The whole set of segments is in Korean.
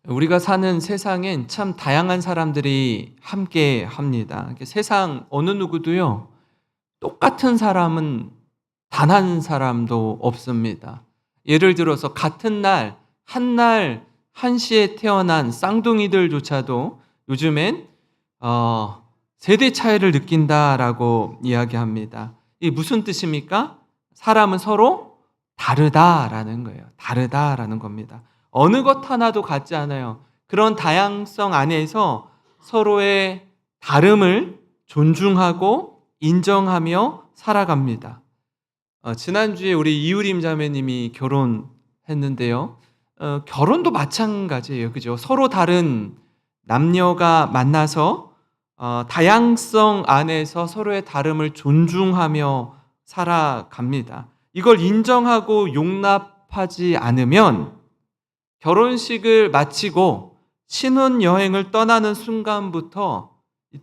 우리가 사는 세상엔 참 다양한 사람들이 함께 합니다. 세상 어느 누구도요, 똑같은 사람은 단 한 사람도 없습니다. 예를 들어서 같은 날, 한시에 태어난 쌍둥이들조차도 요즘엔 세대 차이를 느낀다라고 이야기합니다. 이게 무슨 뜻입니까? 사람은 서로 다르다라는 거예요. 다르다라는 겁니다. 어느 것 하나도 같지 않아요. 그런 다양성 안에서 서로의 다름을 존중하고 인정하며 살아갑니다. 지난주에 우리 이유림 자매님이 결혼했는데요. 결혼도 마찬가지예요. 그죠? 서로 다른 남녀가 만나서 다양성 안에서 서로의 다름을 존중하며 살아갑니다. 이걸 인정하고 용납하지 않으면 결혼식을 마치고 신혼여행을 떠나는 순간부터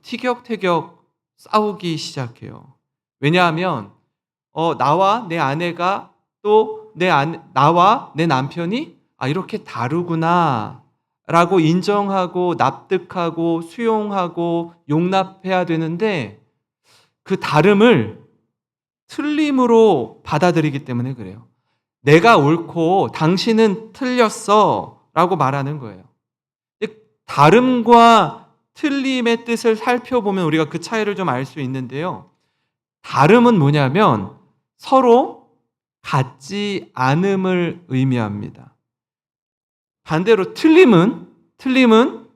티격태격 싸우기 시작해요. 왜냐하면 나와 내 아내가 또 나와 내 남편이 이렇게 다르구나 라고 인정하고 납득하고 수용하고 용납해야 되는데 그 다름을 틀림으로 받아들이기 때문에 그래요. 내가 옳고 당신은 틀렸어 라고 말하는 거예요. 다름과 틀림의 뜻을 살펴보면 우리가 그 차이를 좀 알 수 있는데요. 다름은 뭐냐면 서로 같지 않음을 의미합니다. 반대로 틀림은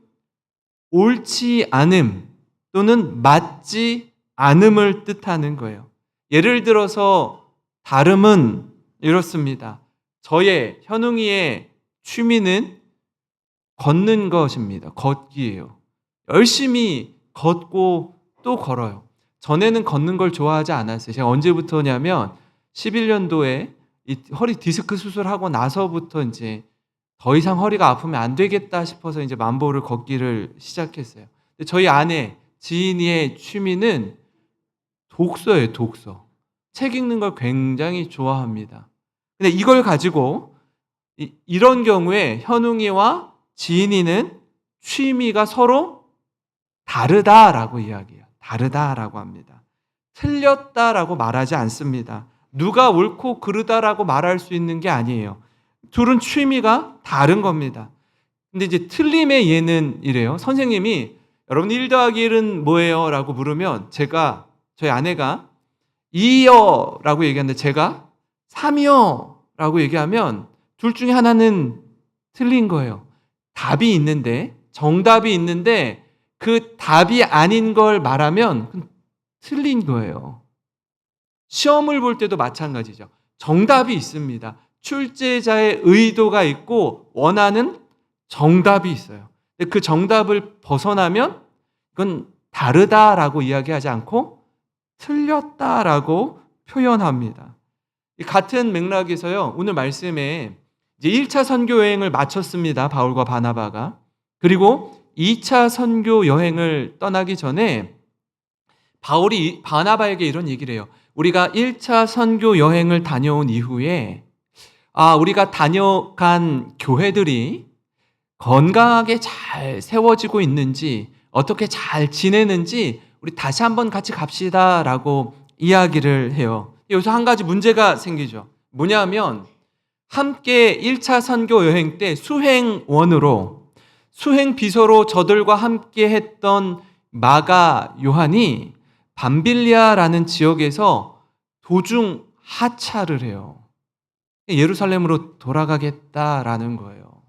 옳지 않음 또는 맞지 않음을 뜻하는 거예요. 예를 들어서 다름은 이렇습니다. 저의 현웅이의 취미는 걷는 것입니다. 걷기예요. 열심히 걷고 또 걸어요. 전에는 걷는 걸 좋아하지 않았어요. 제가 언제부터냐면 11년도에 허리 디스크 수술하고 나서부터 이제 더 이상 허리가 아프면 안 되겠다 싶어서 이제 만보를 걷기를 시작했어요. 근데 저희 아내 지인이의 취미는 독서예요. 독서. 책 읽는 걸 굉장히 좋아합니다. 근데 이걸 가지고 이런 경우에 현웅이와 지인이는 취미가 서로 다르다라고 이야기해요. 다르다라고 합니다. 틀렸다라고 말하지 않습니다. 누가 옳고 그르다라고 말할 수 있는 게 아니에요. 둘은 취미가 다른 겁니다. 근데 이제 틀림의 예는 이래요. 선생님이 여러분 1 더하기 1은 뭐예요? 라고 물으면 저희 아내가 2요 라고 얘기하는데 제가 3이요 라고 얘기하면 둘 중에 하나는 틀린 거예요. 답이 있는데, 정답이 있는데 그 답이 아닌 걸 말하면 틀린 거예요. 시험을 볼 때도 마찬가지죠. 정답이 있습니다. 출제자의 의도가 있고 원하는 정답이 있어요. 근데 그 정답을 벗어나면 그건 다르다라고 이야기하지 않고 틀렸다라고 표현합니다. 같은 맥락에서요. 오늘 말씀에 이제 1차 선교 여행을 마쳤습니다. 바울과 바나바가. 그리고 2차 선교 여행을 떠나기 전에 바울이 바나바에게 이런 얘기를 해요. 우리가 1차 선교 여행을 다녀온 이후에 우리가 다녀간 교회들이 건강하게 잘 세워지고 있는지 어떻게 잘 지내는지 우리 다시 한번 같이 갑시다라고 이야기를 해요. 여기서 한 가지 문제가 생기죠. 뭐냐면 함께 1차 선교 여행 때 수행원으로 수행 비서로 저들과 함께 했던 마가 요한이 밤빌리아라는 지역에서 도중 하차를 해요. 예루살렘으로 돌아가겠다라는 거예요.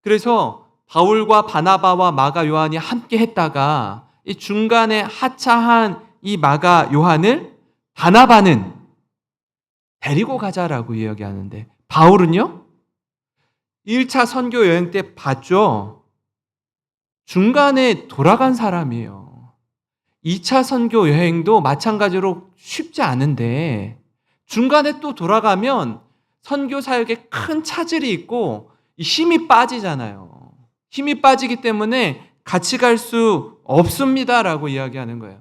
그래서 바울과 바나바와 마가 요한이 함께 했다가 이 중간에 하차한 이 마가 요한을 바나바는 데리고 가자라고 이야기하는데 바울은요? 1차 선교 여행 때 봤죠? 중간에 돌아간 사람이에요. 2차 선교 여행도 마찬가지로 쉽지 않은데 중간에 또 돌아가면 선교 사역에 큰 차질이 있고 힘이 빠지잖아요. 힘이 빠지기 때문에 같이 갈 수 없습니다라고 이야기하는 거예요.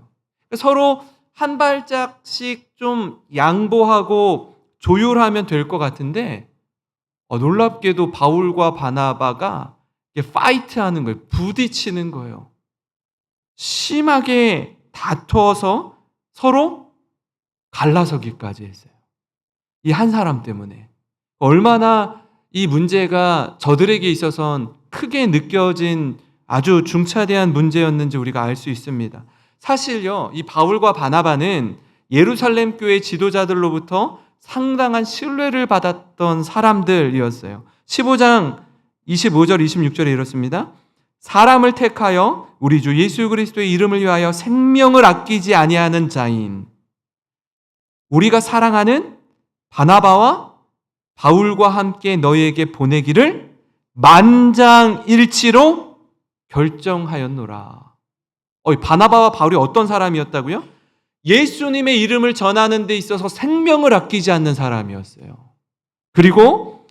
서로 한 발짝씩 좀 양보하고 조율하면 될 것 같은데 놀랍게도 바울과 바나바가 이게 파이트하는 거예요. 부딪히는 거예요. 심하게 다투어서 서로 갈라서기까지 했어요. 이 한 사람 때문에. 얼마나 이 문제가 저들에게 있어선 크게 느껴진 아주 중차대한 문제였는지 우리가 알 수 있습니다. 사실요, 이 바울과 바나바는 예루살렘 교회 지도자들로부터 상당한 신뢰를 받았던 사람들이었어요. 15장 25절 26절에 이렇습니다. 사람을 택하여 우리 주 예수 그리스도의 이름을 위하여 생명을 아끼지 아니하는 자인 우리가 사랑하는 바나바와 바울과 함께 너희에게 보내기를 만장일치로 결정하였노라. 바나바와 바울이 어떤 사람이었다고요? 예수님의 이름을 전하는 데 있어서 생명을 아끼지 않는 사람이었어요. 그리고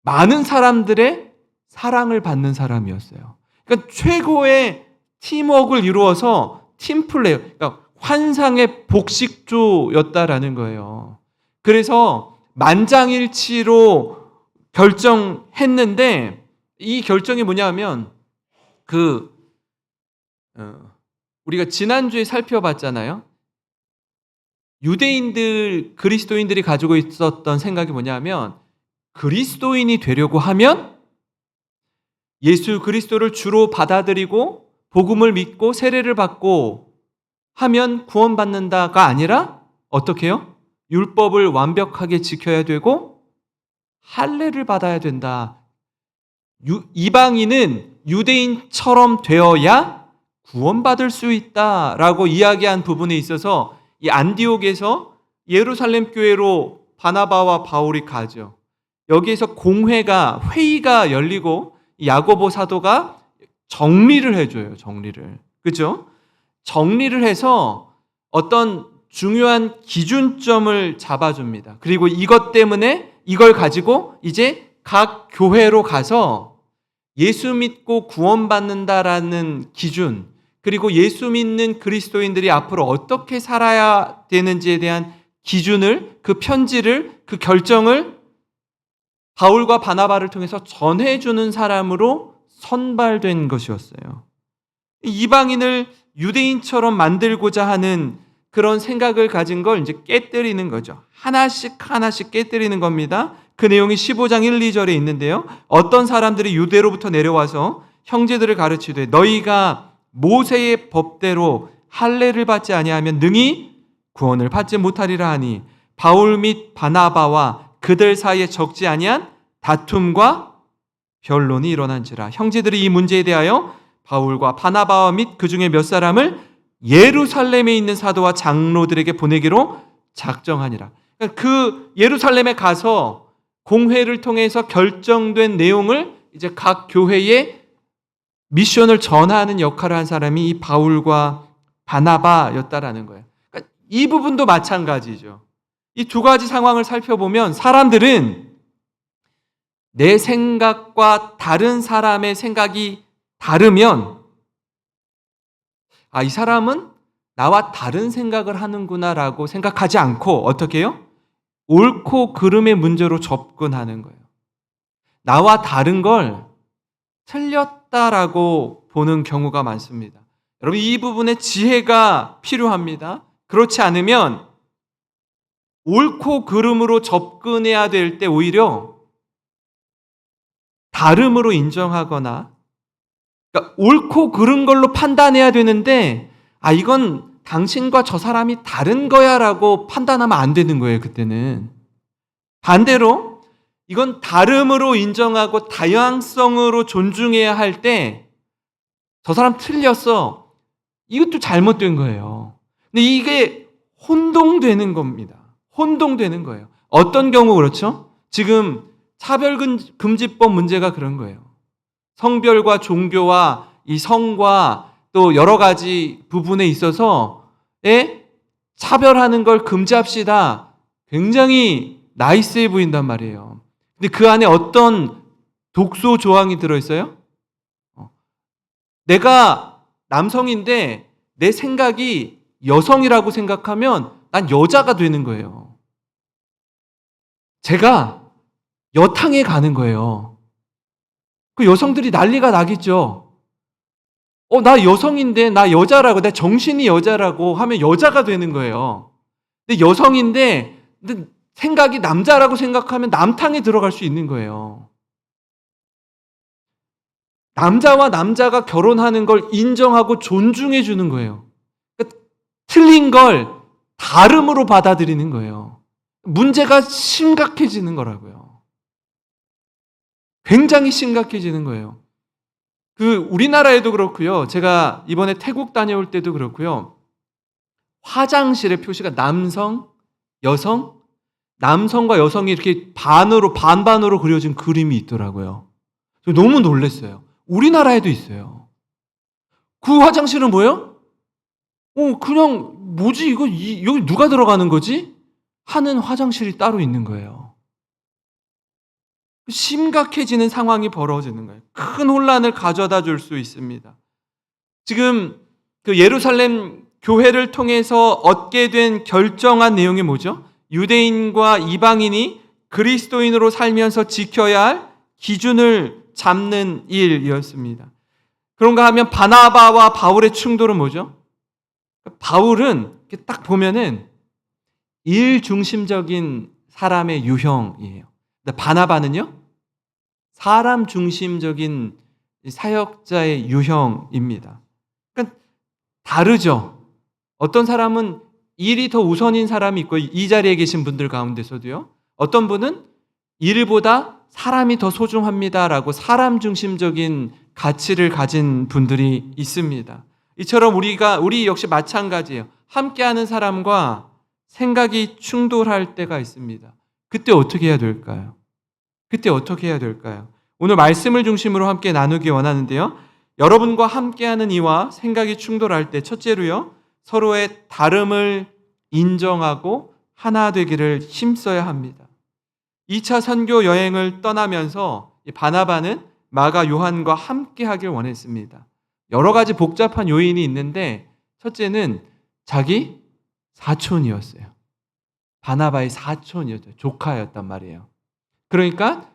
많은 사람들의 사랑을 받는 사람이었어요. 그러니까 최고의 팀워크를 이루어서 팀플레이, 그러니까 환상의 복식조였다라는 거예요. 그래서 만장일치로 결정했는데 이 결정이 뭐냐면 우리가 지난주에 살펴봤잖아요. 유대인들, 그리스도인들이 가지고 있었던 생각이 뭐냐면 그리스도인이 되려고 하면 예수 그리스도를 주로 받아들이고 복음을 믿고 세례를 받고 하면 구원받는다가 아니라 어떻게 해요? 율법을 완벽하게 지켜야 되고 할례를 받아야 된다. 이방인은 유대인처럼 되어야 구원받을 수 있다라고 이야기한 부분에 있어서 이 안디옥에서 예루살렘 교회로 바나바와 바울이 가죠. 여기에서 회의가 열리고 야고보 사도가 정리를 해줘요. 그죠? 정리를 해서 어떤 중요한 기준점을 잡아줍니다. 그리고 이것 때문에 이걸 가지고 이제 각 교회로 가서 예수 믿고 구원받는다라는 기준, 그리고 예수 믿는 그리스도인들이 앞으로 어떻게 살아야 되는지에 대한 기준을, 그 편지를, 그 결정을 바울과 바나바를 통해서 전해주는 사람으로 선발된 것이었어요. 이방인을 유대인처럼 만들고자 하는 그런 생각을 가진 걸 이제 깨뜨리는 거죠. 하나씩 깨뜨리는 겁니다. 그 내용이 15장 1, 2절에 있는데요. 어떤 사람들이 유대로부터 내려와서 형제들을 가르치되 너희가 모세의 법대로 할례를 받지 아니하면 능히 구원을 받지 못하리라 하니 바울 및 바나바와 그들 사이에 적지 아니한 다툼과 변론이 일어난지라. 형제들이 이 문제에 대하여 바울과 바나바와 및 그 중에 몇 사람을 예루살렘에 있는 사도와 장로들에게 보내기로 작정하니라. 그 예루살렘에 가서 공회를 통해서 결정된 내용을 이제 각 교회에 미션을 전하는 역할을 한 사람이 이 바울과 바나바였다라는 거예요. 그러니까 이 부분도 마찬가지죠. 이 두 가지 상황을 살펴보면 사람들은 내 생각과 다른 사람의 생각이 다르면 이 사람은 나와 다른 생각을 하는구나라고 생각하지 않고 어떻게 해요? 옳고 그름의 문제로 접근하는 거예요. 나와 다른 걸 틀렸다라고 보는 경우가 많습니다. 여러분, 이 부분에 지혜가 필요합니다. 그렇지 않으면 옳고 그름으로 접근해야 될 때 오히려 다름으로 인정하거나, 그러니까 옳고 그른 걸로 판단해야 되는데 이건 당신과 저 사람이 다른 거야 라고 판단하면 안 되는 거예요. 그때는 반대로 이건 다름으로 인정하고 다양성으로 존중해야 할 때 저 사람 틀렸어, 이것도 잘못된 거예요. 근데 이게 혼동되는 겁니다. 혼동되는 거예요. 어떤 경우 그렇죠? 지금 차별금지법 문제가 그런 거예요. 성별과 종교와 이 성과 또 여러 가지 부분에 있어서 차별하는 걸 금지합시다. 굉장히 나이스해 보인단 말이에요. 근데 그 안에 어떤 독소 조항이 들어있어요? 내가 남성인데 내 생각이 여성이라고 생각하면 난 여자가 되는 거예요. 제가 여탕에 가는 거예요. 그 여성들이 난리가 나겠죠. 나 여성인데, 나 여자라고, 내 정신이 여자라고 하면 여자가 되는 거예요. 근데 여성인데, 근데 생각이 남자라고 생각하면 남탕에 들어갈 수 있는 거예요. 남자와 남자가 결혼하는 걸 인정하고 존중해 주는 거예요. 그러니까 틀린 걸 다름으로 받아들이는 거예요. 문제가 심각해지는 거라고요. 굉장히 심각해지는 거예요. 우리나라에도 그렇고요. 제가 이번에 태국 다녀올 때도 그렇고요. 화장실에 표시가 남성, 여성, 남성과 여성이 이렇게 반반으로 그려진 그림이 있더라고요. 너무 놀랐어요. 우리나라에도 있어요. 그 화장실은 뭐예요? 그냥 뭐지 이거 여기 누가 들어가는 거지? 하는 화장실이 따로 있는 거예요. 심각해지는 상황이 벌어지는 거예요. 큰 혼란을 가져다 줄 수 있습니다. 지금 그 예루살렘 교회를 통해서 얻게 된 결정한 내용이 뭐죠? 유대인과 이방인이 그리스도인으로 살면서 지켜야 할 기준을 잡는 일이었습니다. 그런가 하면 바나바와 바울의 충돌은 뭐죠? 바울은 딱 보면은 일 중심적인 사람의 유형이에요. 근데 바나바는요? 사람 중심적인 사역자의 유형입니다. 그러니까 다르죠. 어떤 사람은 일이 더 우선인 사람이 있고 이 자리에 계신 분들 가운데서도요. 어떤 분은 일보다 사람이 더 소중합니다라고 사람 중심적인 가치를 가진 분들이 있습니다. 이처럼 우리 역시 마찬가지예요. 함께하는 사람과 생각이 충돌할 때가 있습니다. 그때 어떻게 해야 될까요? 오늘 말씀을 중심으로 함께 나누기 원하는데요. 여러분과 함께하는 이와 생각이 충돌할 때 첫째로요. 서로의 다름을 인정하고 하나 되기를 힘써야 합니다. 2차 선교 여행을 떠나면서 바나바는 마가 요한과 함께하길 원했습니다. 여러 가지 복잡한 요인이 있는데 첫째는 자기 사촌이었어요. 바나바의 사촌이었죠. 조카였단 말이에요. 그러니까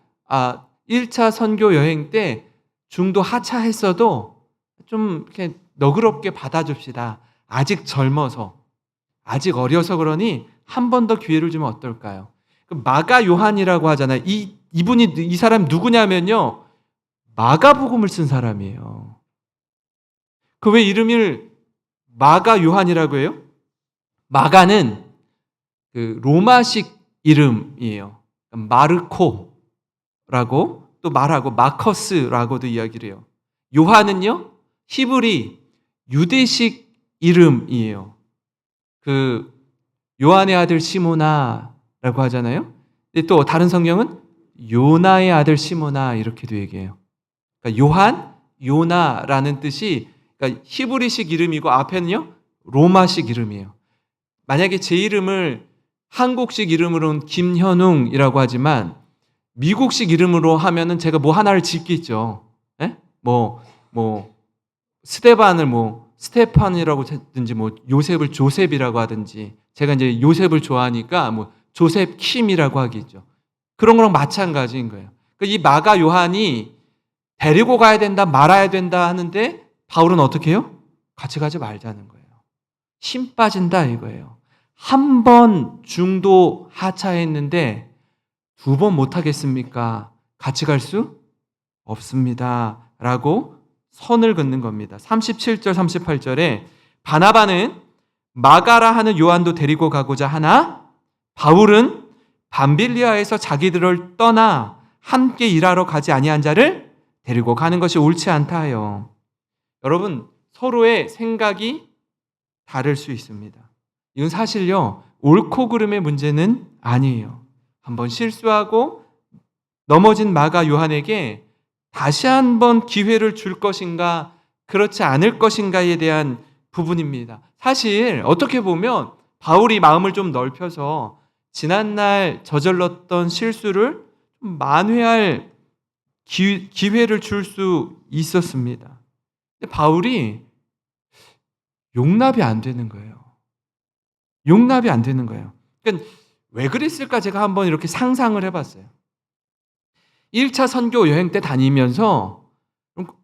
1차 선교 여행 때 중도 하차했어도 좀 이렇게 너그럽게 받아줍시다. 아직 젊어서, 아직 어려서 그러니 한 번 더 기회를 주면 어떨까요? 마가 요한이라고 하잖아요. 이 사람 누구냐면요. 마가복음을 쓴 사람이에요. 그 왜 이름을 마가 요한이라고 해요? 마가는 그 로마식 이름이에요. 마르코라고 또 말하고 마커스라고도 이야기를 해요. 요한은요. 히브리 유대식 이름이에요. 그 요한의 아들 시모나라고 하잖아요. 근데 또 다른 성경은 요나의 아들 시모나 이렇게도 얘기해요. 그러니까 요한, 요나라는 뜻이 그러니까 히브리식 이름이고 앞에는요. 로마식 이름이에요. 만약에 제 이름을 한국식 이름으로는 김현웅이라고 하지만 미국식 이름으로 하면은 제가 뭐 하나를 짓겠죠. 예? 스테반을 스테판이라고 하든지 요셉을 조셉이라고 하든지 제가 이제 요셉을 좋아하니까 조셉 킴이라고 하겠죠. 그런 거랑 마찬가지인 거예요. 이 마가 요한이 데리고 가야 된다, 말아야 된다 하는데 바울은 어떻게 해요? 같이 가지 말자는 거예요. 힘 빠진다 이거예요. 한 번 중도 하차했는데 2번 못 하겠습니까? 같이 갈 수 없습니다. 라고 선을 긋는 겁니다. 37절, 38절에 바나바는 마가라 하는 요한도 데리고 가고자 하나 바울은 밤빌리아에서 자기들을 떠나 함께 일하러 가지 아니한 자를 데리고 가는 것이 옳지 않다 하여. 여러분, 서로의 생각이 다를 수 있습니다. 이건 사실요, 옳고 그름의 문제는 아니에요. 한번 실수하고 넘어진 마가 요한에게 다시 한번 기회를 줄 것인가, 그렇지 않을 것인가에 대한 부분입니다. 사실 어떻게 보면 바울이 마음을 좀 넓혀서 지난날 저질렀던 실수를 좀 만회할 기회를 줄 수 있었습니다. 근데 바울이 용납이 안 되는 거예요. 그러니까 왜 그랬을까 제가 한번 이렇게 상상을 해봤어요. 1차 선교 여행 때 다니면서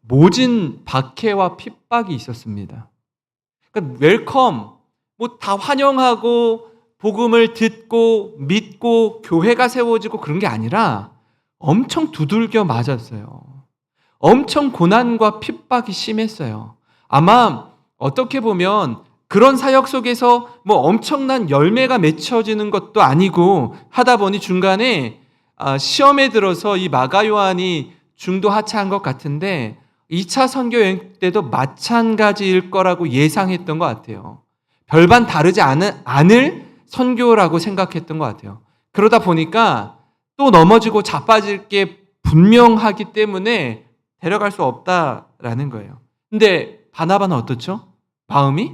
모진 박해와 핍박이 있었습니다. 그러니까 웰컴, 뭐 다 환영하고 복음을 듣고 믿고 교회가 세워지고 그런 게 아니라 엄청 두들겨 맞았어요. 엄청 고난과 핍박이 심했어요. 아마 어떻게 보면 그런 사역 속에서 뭐 엄청난 열매가 맺혀지는 것도 아니고 하다 보니 중간에 시험에 들어서 이 마가 요한이 중도 하차한 것 같은데 2차 선교 여행 때도 마찬가지일 거라고 예상했던 것 같아요. 별반 다르지 않을 선교라고 생각했던 것 같아요. 그러다 보니까 또 넘어지고 자빠질 게 분명하기 때문에 데려갈 수 없다라는 거예요. 근데 바나바는 어떻죠? 마음이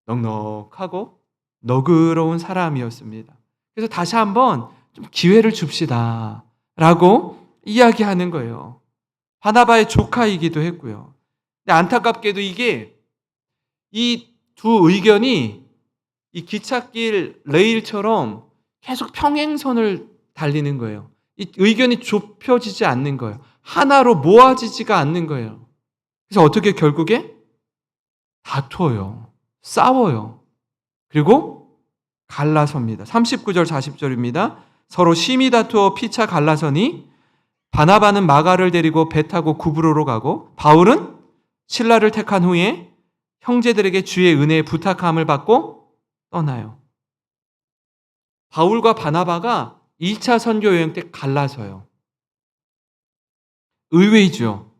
넉넉하고 너그러운 사람이었습니다. 그래서 다시 한번 좀 기회를 줍시다 라고 이야기하는 거예요. 바나바의 조카이기도 했고요. 근데 안타깝게도 이게 이 두 의견이 이 기찻길 레일처럼 계속 평행선을 달리는 거예요. 이 의견이 좁혀지지 않는 거예요. 하나로 모아지지가 않는 거예요. 그래서 어떻게 결국에 다투어요. 싸워요. 그리고 갈라섭니다. 39절 40절입니다. 서로 심히 다투어 피차 갈라서니 바나바는 마가를 데리고 배 타고 구브로로 가고 바울은 실라를 택한 후에 형제들에게 주의 은혜에 부탁함을 받고 떠나요. 바울과 바나바가 2차 선교 여행 때 갈라서요. 의외이죠.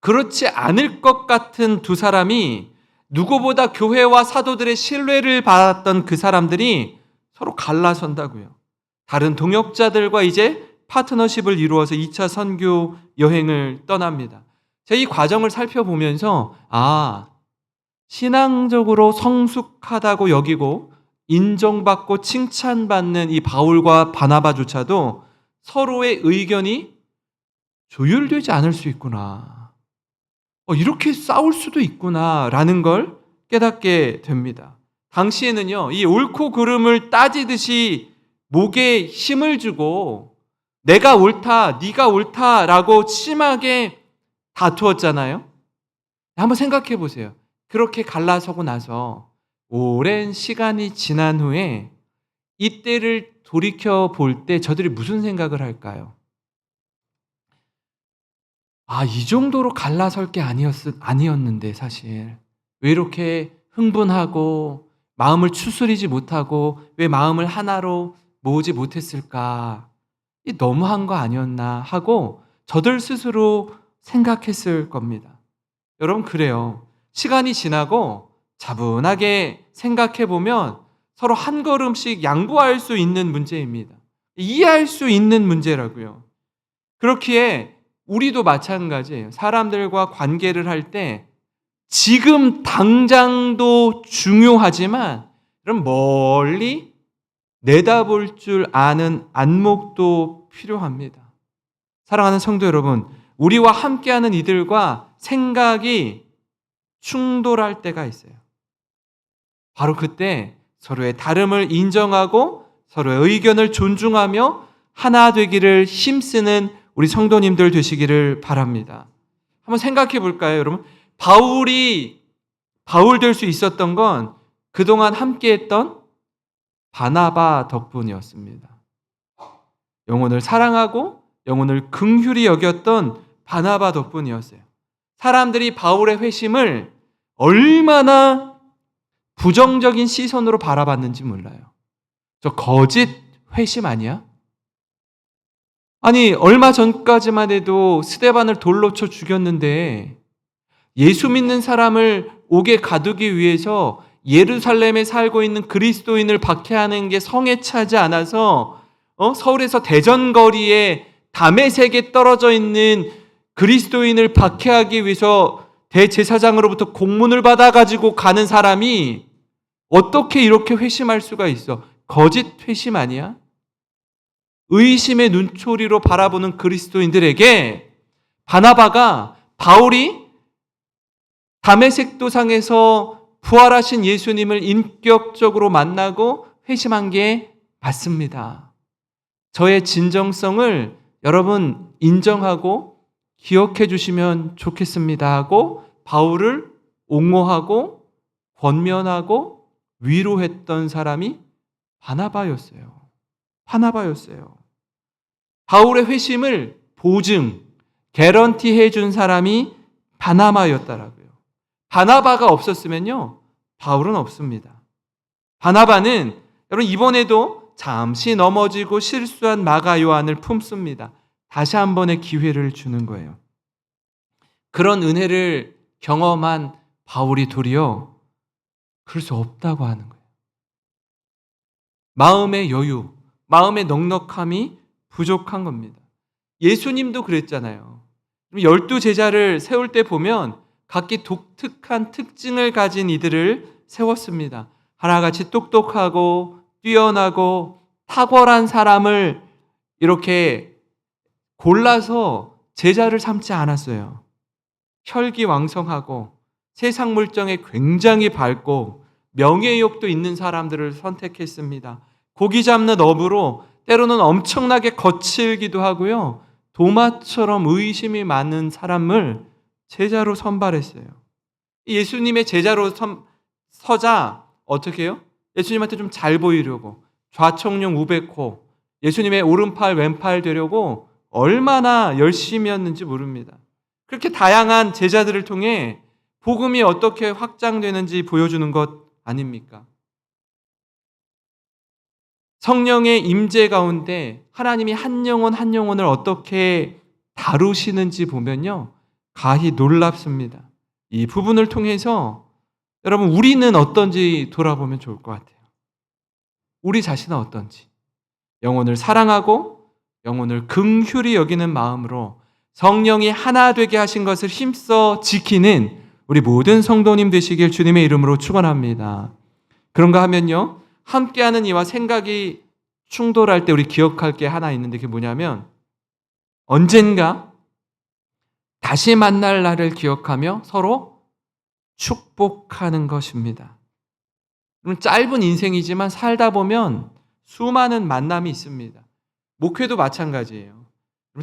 그렇지 않을 것 같은 두 사람이 누구보다 교회와 사도들의 신뢰를 받았던 그 사람들이 서로 갈라선다고요. 다른 동역자들과 이제 파트너십을 이루어서 2차 선교 여행을 떠납니다. 제가 이 과정을 살펴보면서 신앙적으로 성숙하다고 여기고 인정받고 칭찬받는 이 바울과 바나바조차도 서로의 의견이 조율되지 않을 수 있구나. 이렇게 싸울 수도 있구나라는 걸 깨닫게 됩니다. 당시에는요, 이 옳고 그름을 따지듯이 목에 힘을 주고 내가 옳다, 네가 옳다라고 심하게 다투었잖아요. 한번 생각해 보세요. 그렇게 갈라서고 나서 오랜 시간이 지난 후에 이때를 돌이켜 볼 때 저들이 무슨 생각을 할까요? 이 정도로 갈라설 게 아니었는데 사실 왜 이렇게 흥분하고 마음을 추스리지 못하고 왜 마음을 하나로 모으지 못했을까? 너무한 거 아니었나 하고 저들 스스로 생각했을 겁니다. 여러분 그래요. 시간이 지나고 차분하게 생각해 보면 서로 한 걸음씩 양보할 수 있는 문제입니다. 이해할 수 있는 문제라고요. 그렇기에 우리도 마찬가지예요. 사람들과 관계를 할 때 지금 당장도 중요하지만 그럼 멀리 내다볼 줄 아는 안목도 필요합니다. 사랑하는 성도 여러분, 우리와 함께하는 이들과 생각이 충돌할 때가 있어요. 바로 그때 서로의 다름을 인정하고 서로의 의견을 존중하며 하나 되기를 힘쓰는 우리 성도님들 되시기를 바랍니다. 한번 생각해 볼까요, 여러분? 바울 될 수 있었던 건 그동안 함께했던 바나바 덕분이었습니다. 영혼을 사랑하고 영혼을 긍휼히 여겼던 바나바 덕분이었어요. 사람들이 바울의 회심을 얼마나 부정적인 시선으로 바라봤는지 몰라요. 저 거짓 회심 아니야? 아니 얼마 전까지만 해도 스데반을 돌로 쳐 죽였는데 예수 믿는 사람을 옥에 가두기 위해서 예루살렘에 살고 있는 그리스도인을 박해하는 게 성에 차지 않아서 서울에서 대전거리에 다메섹에 떨어져 있는 그리스도인을 박해하기 위해서 대제사장으로부터 공문을 받아가지고 가는 사람이 어떻게 이렇게 회심할 수가 있어? 거짓 회심 아니야? 의심의 눈초리로 바라보는 그리스도인들에게 바나바가 바울이 다메섹 도상에서 부활하신 예수님을 인격적으로 만나고 회심한 게 맞습니다. 저의 진정성을 여러분 인정하고 기억해 주시면 좋겠습니다 하고 바울을 옹호하고 권면하고 위로했던 사람이 바나바였어요. 바나바였어요. 바울의 회심을 보증, 개런티 해준 사람이 바나바였다라고요. 바나바가 없었으면요, 바울은 없습니다. 바나바는 여러분 이번에도 잠시 넘어지고 실수한 마가 요한을 품습니다. 다시 한 번의 기회를 주는 거예요. 그런 은혜를 경험한 바울이 도리어 그럴 수 없다고 하는 거예요. 마음의 여유, 마음의 넉넉함이 부족한 겁니다. 예수님도 그랬잖아요. 12 제자를 세울 때 보면 각기 독특한 특징을 가진 이들을 세웠습니다. 하나같이 똑똑하고 뛰어나고 탁월한 사람을 이렇게 골라서 제자를 삼지 않았어요. 혈기왕성하고 세상 물정에 굉장히 밝고 명예욕도 있는 사람들을 선택했습니다. 고기 잡는 어부로 때로는 엄청나게 거칠기도 하고요. 도마처럼 의심이 많은 사람을 제자로 선발했어요. 예수님의 제자로 서자 어떻게 해요? 예수님한테 좀 잘 보이려고 좌청룡 우백호, 예수님의 오른팔 왼팔 되려고 얼마나 열심이었는지 모릅니다. 그렇게 다양한 제자들을 통해 복음이 어떻게 확장되는지 보여주는 것 아닙니까? 성령의 임재 가운데 하나님이 한 영혼 한 영혼을 어떻게 다루시는지 보면요, 가히 놀랍습니다. 이 부분을 통해서 여러분 우리는 어떤지 돌아보면 좋을 것 같아요. 우리 자신은 어떤지, 영혼을 사랑하고 영혼을 긍휼히 여기는 마음으로 성령이 하나 되게 하신 것을 힘써 지키는 우리 모든 성도님 되시길 주님의 이름으로 축원합니다. 그런가 하면요, 함께하는 이와 생각이 충돌할 때 우리 기억할 게 하나 있는데 그게 뭐냐면 언젠가 다시 만날 날을 기억하며 서로 축복하는 것입니다. 짧은 인생이지만 살다 보면 수많은 만남이 있습니다. 목회도 마찬가지예요.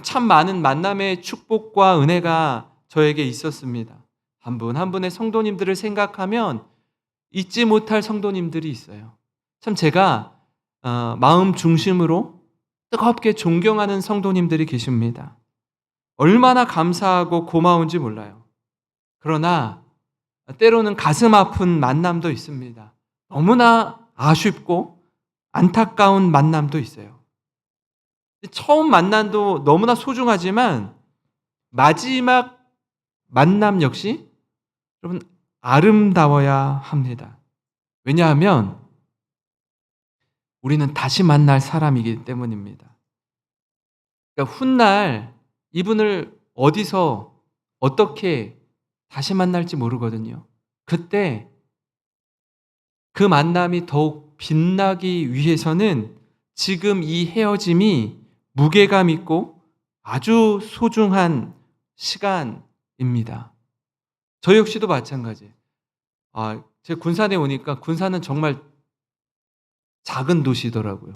참 많은 만남의 축복과 은혜가 저에게 있었습니다. 한 분 한 분의 성도님들을 생각하면 잊지 못할 성도님들이 있어요. 참 제가 마음 중심으로 뜨겁게 존경하는 성도님들이 계십니다. 얼마나 감사하고 고마운지 몰라요. 그러나 때로는 가슴 아픈 만남도 있습니다. 너무나 아쉽고 안타까운 만남도 있어요. 처음 만남도 너무나 소중하지만 마지막 만남 역시 여러분 아름다워야 합니다. 왜냐하면 우리는 다시 만날 사람이기 때문입니다. 그러니까 훗날 이분을 어디서 어떻게 다시 만날지 모르거든요. 그때 그 만남이 더욱 빛나기 위해서는 지금 이 헤어짐이 무게감 있고 아주 소중한 시간입니다. 저 역시도 마찬가지. 제가 군산에 오니까 군산은 정말 작은 도시더라고요.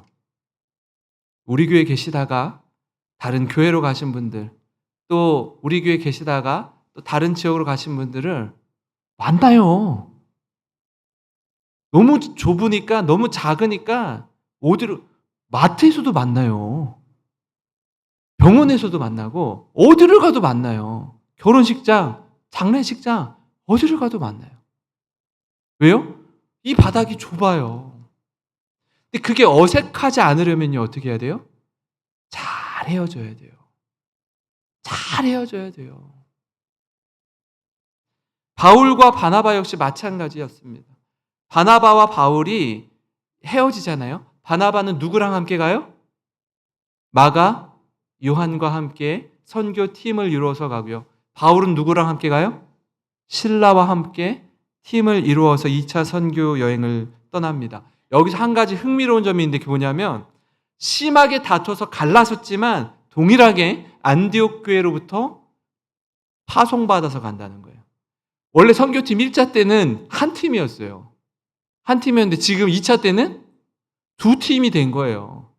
우리 교회 계시다가 다른 교회로 가신 분들, 또 우리 교회 계시다가 또 다른 지역으로 가신 분들을 만나요. 너무 좁으니까, 너무 작으니까 어디로, 마트에서도 만나요. 병원에서도 만나고 어디를 가도 만나요. 결혼식장, 장례식장 어디를 가도 만나요. 왜요? 이 바닥이 좁아요. 근데 그게 어색하지 않으려면요 어떻게 해야 돼요? 잘 헤어져야 돼요. 잘 헤어져야 돼요. 바울과 바나바 역시 마찬가지였습니다. 바나바와 바울이 헤어지잖아요. 바나바는 누구랑 함께 가요? 마가, 요한과 함께 선교팀을 이루어서 가고요. 바울은 누구랑 함께 가요? 실라와 함께 팀을 이루어서 2차 선교 여행을 떠납니다. 여기서 한 가지 흥미로운 점이 있는데 그게 뭐냐면 심하게 다퉈서 갈라섰지만 동일하게 안디옥 교회로부터 파송받아서 간다는 거예요. 원래 선교팀 1차 때는 한 팀이었어요. 한 팀이었는데 지금 2차 때는 두 팀이 된 거예요.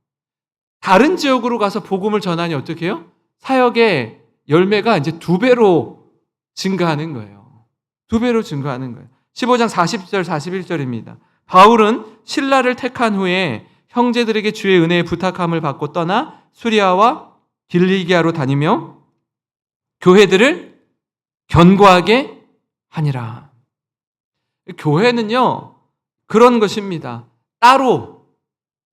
다른 지역으로 가서 복음을 전하니 어떻게 해요? 사역의 열매가 이제 2배로 증가하는 거예요. 2배로 증가하는 거예요. 15장 40절 41절입니다. 바울은 신라를 택한 후에 형제들에게 주의 은혜의 부탁함을 받고 떠나 수리아와 길리기아로 다니며 교회들을 견고하게 하니라. 교회는요, 그런 것입니다. 따로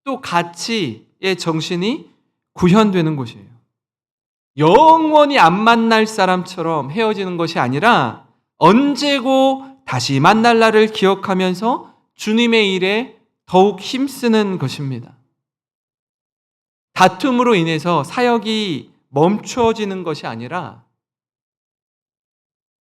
또 가치의 정신이 구현되는 곳이에요. 영원히 안 만날 사람처럼 헤어지는 것이 아니라 언제고 다시 만날 날을 기억하면서 주님의 일에 더욱 힘쓰는 것입니다. 다툼으로 인해서 사역이 멈춰지는 것이 아니라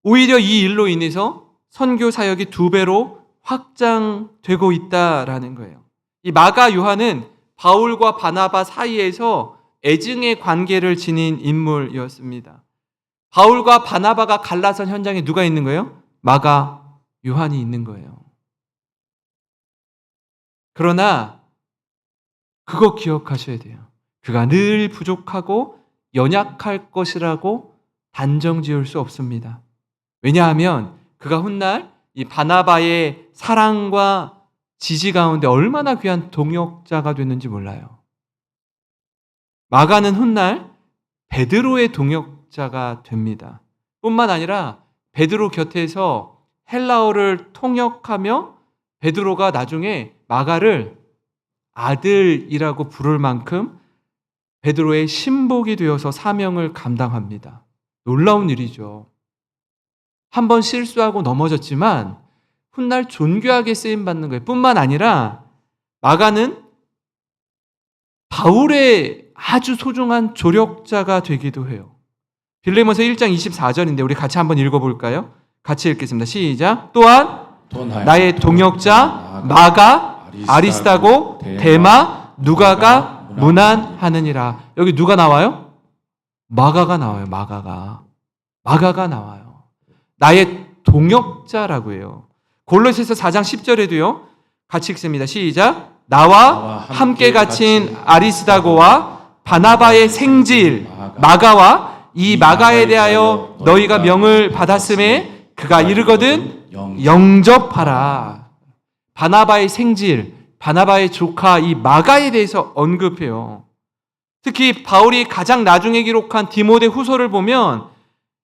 오히려 이 일로 인해서 선교 사역이 2배로 확장되고 있다라는 거예요. 이 마가 요한은 바울과 바나바 사이에서 애증의 관계를 지닌 인물이었습니다. 바울과 바나바가 갈라선 현장에 누가 있는 거예요? 마가 요한이 있는 거예요. 그러나 그거 기억하셔야 돼요. 그가 늘 부족하고 연약할 것이라고 단정 지을 수 없습니다. 왜냐하면 그가 훗날 이 바나바의 사랑과 지지 가운데 얼마나 귀한 동역자가 됐는지 몰라요. 마가는 훗날 베드로의 동역자가 됩니다. 뿐만 아니라 베드로 곁에서 헬라어를 통역하며 베드로가 나중에 마가를 아들이라고 부를 만큼 베드로의 신복이 되어서 사명을 감당합니다. 놀라운 일이죠. 한 번 실수하고 넘어졌지만 훗날 존귀하게 쓰임받는 거예요. 뿐만 아니라 마가는 바울의 아주 소중한 조력자가 되기도 해요. 빌레몬서 1장 24절인데 우리 같이 한번 읽어볼까요? 같이 읽겠습니다. 시작. 또한 나의 동역자 마가, 아리스타고, 데마, 누가가 문안하느니라. 여기 누가 나와요? 마가가 나와요. 마가가 나와요. 나의 동역자라고 해요. 골로새서 4장 10절에도요. 같이 읽습니다. 시작. 나와 함께 갇힌 아리스다고와 바나바의 생질 마가와 이 마가에 대하여 너희가 명을 받았음에 그가 이르거든 영접하라. 바나바의 생질, 바나바의 조카 이 마가에 대해서 언급해요. 특히 바울이 가장 나중에 기록한 디모데 후서를 보면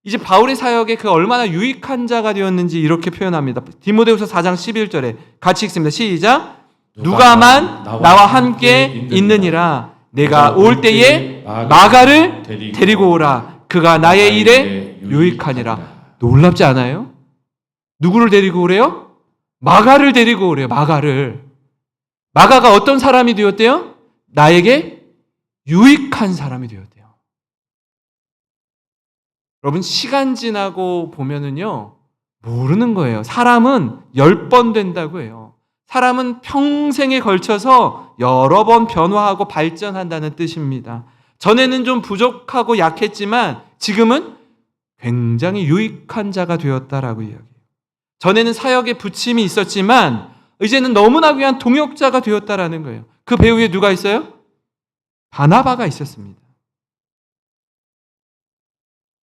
이제 바울의 사역에 그 얼마나 유익한 자가 되었는지 이렇게 표현합니다. 디모데후서 4장 11절에 같이 읽습니다. 시작. 누가만 나와 함께 있느니라. 내가 올 때에 마가를 데리고 오라. 그가 나의 일에 유익하니라. 놀랍지 않아요? 누구를 데리고 오래요? 마가를 데리고 오래요. 마가가 어떤 사람이 되었대요? 나에게 유익한 사람이 되었대요. 여러분, 시간 지나고 보면은요, 모르는 거예요. 사람은 10번 된다고 해요. 사람은 평생에 걸쳐서 여러 번 변화하고 발전한다는 뜻입니다. 전에는 좀 부족하고 약했지만 지금은 굉장히 유익한 자가 되었다라고 이야기해요. 전에는 사역에 부침이 있었지만 이제는 너무나 귀한 동역자가 되었다라는 거예요. 그 배후에 누가 있어요? 바나바가 있었습니다.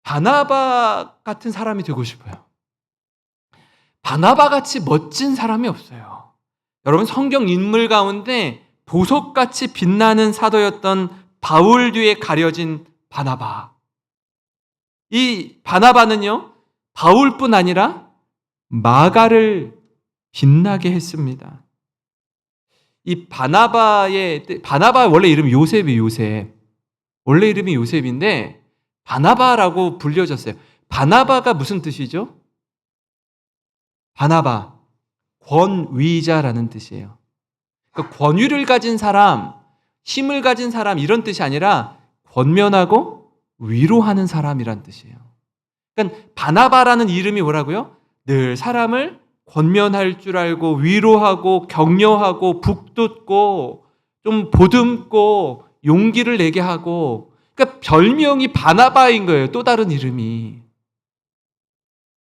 바나바 같은 사람이 되고 싶어요. 바나바 같이 멋진 사람이 없어요. 여러분, 성경 인물 가운데 보석같이 빛나는 사도였던 바울 뒤에 가려진 바나바. 이 바나바는요, 바울뿐 아니라 마가를 빛나게 했습니다. 이 바나바 원래 이름이 요셉이에요. 요셉. 원래 이름이 요셉인데 바나바라고 불려졌어요. 바나바가 무슨 뜻이죠? 바나바, 권위자라는 뜻이에요. 그러니까 권위를 가진 사람, 힘을 가진 사람 이런 뜻이 아니라 권면하고 위로하는 사람이란 뜻이에요. 그러니까 바나바라는 이름이 뭐라고요? 늘 사람을 권면할 줄 알고 위로하고 격려하고 북돋고 좀 보듬고 용기를 내게 하고, 그러니까 별명이 바나바인 거예요. 또 다른 이름이.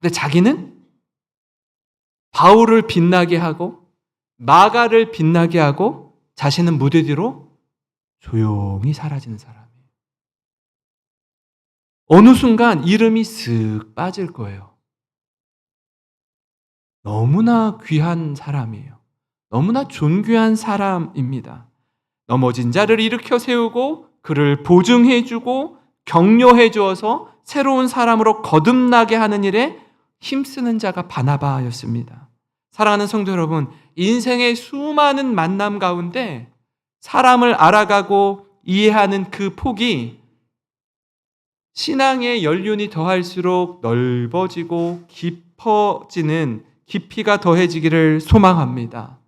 근데 자기는 바울을 빛나게 하고 마가를 빛나게 하고 자신은 무대 뒤로 조용히 사라지는 사람이에요. 어느 순간 이름이 쓱 빠질 거예요. 너무나 귀한 사람이에요. 너무나 존귀한 사람입니다. 넘어진 자를 일으켜 세우고 그를 보증해 주고 격려해 주어서 새로운 사람으로 거듭나게 하는 일에 힘쓰는 자가 바나바였습니다. 사랑하는 성도 여러분, 인생의 수많은 만남 가운데 사람을 알아가고 이해하는 그 폭이 신앙의 연륜이 더할수록 넓어지고 깊어지는 깊이가 더해지기를 소망합니다.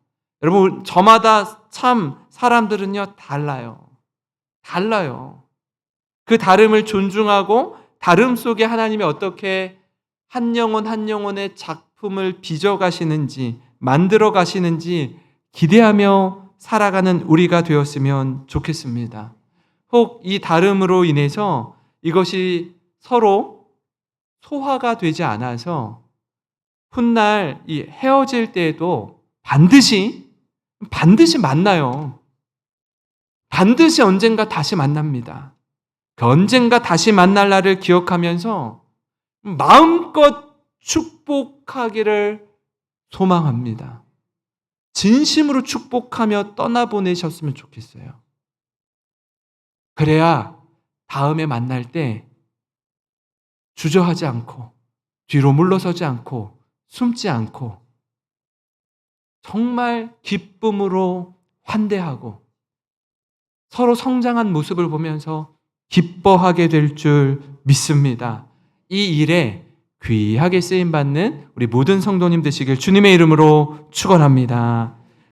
여러분, 저마다 참 사람들은요, 달라요. 그 다름을 존중하고 다름 속에 하나님이 어떻게 한 영혼 한 영혼의 작품을 빚어가시는지, 만들어 가시는지 기대하며 살아가는 우리가 되었으면 좋겠습니다. 혹 이 다름으로 인해서 이것이 서로 소화가 되지 않아서 훗날 이 헤어질 때에도 반드시 만나요. 반드시 언젠가 다시 만납니다. 그 언젠가 다시 만날 날을 기억하면서 마음껏 축복하기를 소망합니다. 진심으로 축복하며 떠나보내셨으면 좋겠어요. 그래야 다음에 만날 때 주저하지 않고 뒤로 물러서지 않고 숨지 않고 정말 기쁨으로 환대하고 서로 성장한 모습을 보면서 기뻐하게 될 줄 믿습니다. 이 일에 귀하게 쓰임받는 우리 모든 성도님 되시길 주님의 이름으로 축원합니다.